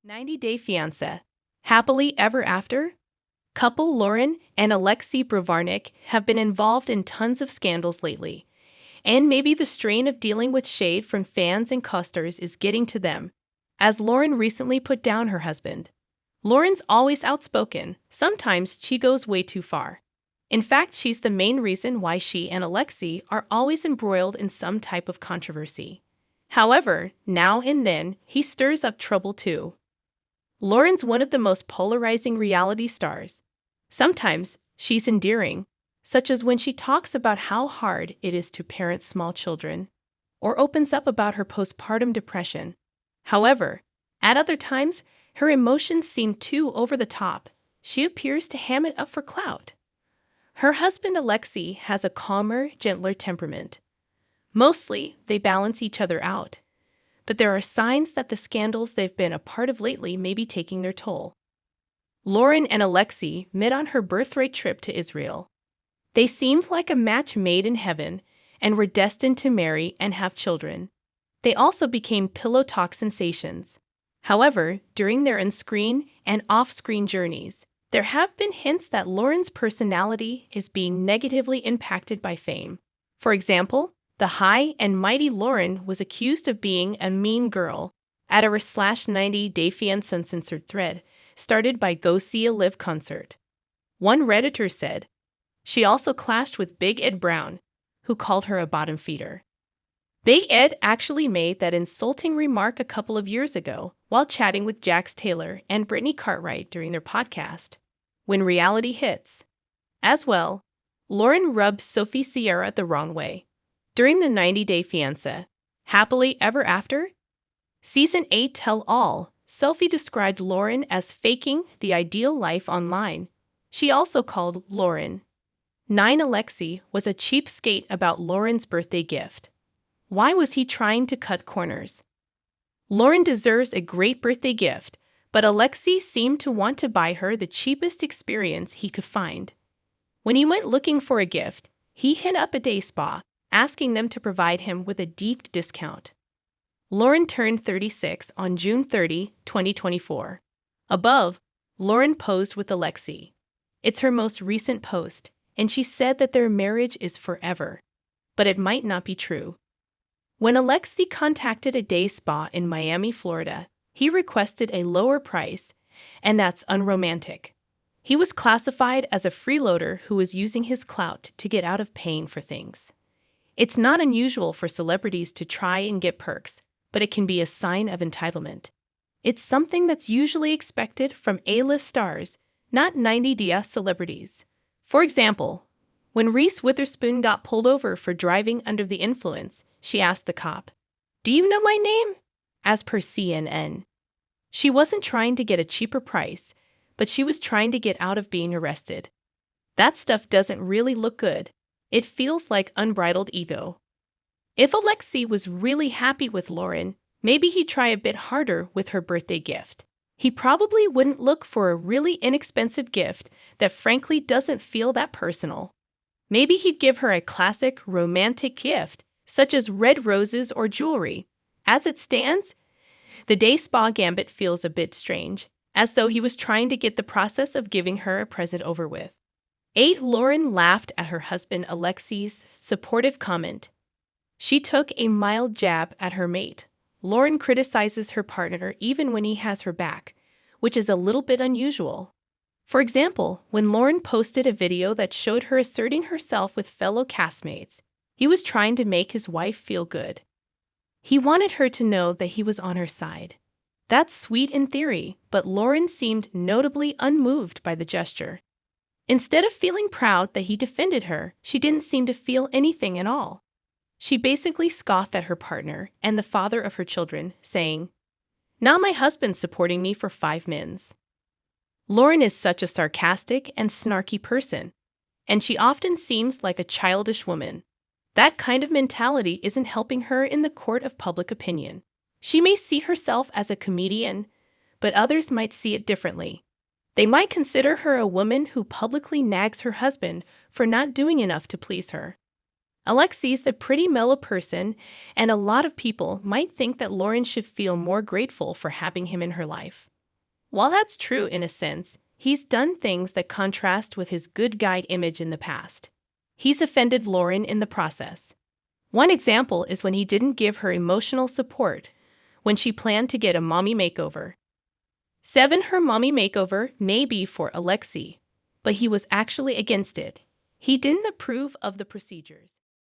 90-Day Fiancé. Happily Ever After? Couple Loren and Alexei have been involved in tons of scandals lately, and maybe the strain of dealing with shade from fans and costers is getting to them, as Loren recently put down her husband. Loren's always outspoken, sometimes she goes way too far. In fact, she's the main reason why she and Alexei are always embroiled in some type of controversy. However, now and then, he stirs up trouble too. Loren's one of the most polarizing reality stars. Sometimes, she's endearing, such as when she talks about how hard it is to parent small children, or opens up about her postpartum depression. However, at other times, her emotions seem too over the top. She appears to ham it up for clout. Her husband Alexei has a calmer, gentler temperament. Mostly, they balance each other out. But there are signs that the scandals they've been a part of lately may be taking their toll. Loren and Alexei met on her birthright trip to Israel. They seemed like a match made in heaven and were destined to marry and have children. They also became pillow talk sensations. However, during their on-screen and off-screen journeys, there have been hints that Loren's personality is being negatively impacted by fame. For example, the high and mighty Loren was accused of being a mean girl at a /90-Day Fiancé uncensored thread started by Go See a Live concert. One Redditor said, she also clashed with Big Ed Brown, who called her a bottom feeder. Big Ed actually made that insulting remark a couple of years ago while chatting with Jax Taylor and Brittany Cartwright during their podcast. When reality hits. As well, Loren rubbed Sophie Sierra the wrong way. During the 90-Day Fiancé, Happily Ever After? Season 8 Tell All, Sophie described Loren as faking the ideal life online. She also called Loren 9 Alexei was a cheapskate about Loren's birthday gift. Why was he trying to cut corners? Loren deserves a great birthday gift, but Alexei seemed to want to buy her the cheapest experience he could find. When he went looking for a gift, he hit up a day spa, asking them to provide him with a deep discount. Loren turned 36 on June 30, 2024. Above, Loren posed with Alexei. It's her most recent post, and she said that their marriage is forever. But it might not be true. When Alexei contacted a day spa in Miami, Florida, he requested a lower price, and that's unromantic. He was classified as a freeloader who was using his clout to get out of paying for things. It's not unusual for celebrities to try and get perks, but it can be a sign of entitlement. It's something that's usually expected from A-list stars, not 90-Day celebrities. For example, when Reese Witherspoon got pulled over for driving under the influence, she asked the cop, "Do you know my name?" As per CNN. She wasn't trying to get a cheaper price, but she was trying to get out of being arrested. That stuff doesn't really look good. It feels like unbridled ego. If Alexei was really happy with Loren, maybe he'd try a bit harder with her birthday gift. He probably wouldn't look for a really inexpensive gift that frankly doesn't feel that personal. Maybe he'd give her a classic romantic gift, such as red roses or jewelry. As it stands, the day spa gambit feels a bit strange, as though he was trying to get the process of giving her a present over with. 8 Loren laughed at her husband Alexei's supportive comment. She took a mild jab at her mate. Loren criticizes her partner even when he has her back, which is a little bit unusual. For example, when Loren posted a video that showed her asserting herself with fellow castmates, he was trying to make his wife feel good. He wanted her to know that he was on her side. That's sweet in theory, but Loren seemed notably unmoved by the gesture. Instead of feeling proud that he defended her, she didn't seem to feel anything at all. She basically scoffed at her partner and the father of her children, saying, "Now my husband's supporting me for 5 mins." Loren is such a sarcastic and snarky person, and she often seems like a childish woman. That kind of mentality isn't helping her in the court of public opinion. She may see herself as a comedian, but others might see it differently. They might consider her a woman who publicly nags her husband for not doing enough to please her. Alexei's a pretty mellow person, and a lot of people might think that Loren should feel more grateful for having him in her life. While that's true in a sense, he's done things that contrast with his good guy image in the past. He's offended Loren in the process. One example is when he didn't give her emotional support when she planned to get a mommy makeover. 7. Her mommy makeover may be for Alexei, but he was actually against it. He didn't approve of the procedures.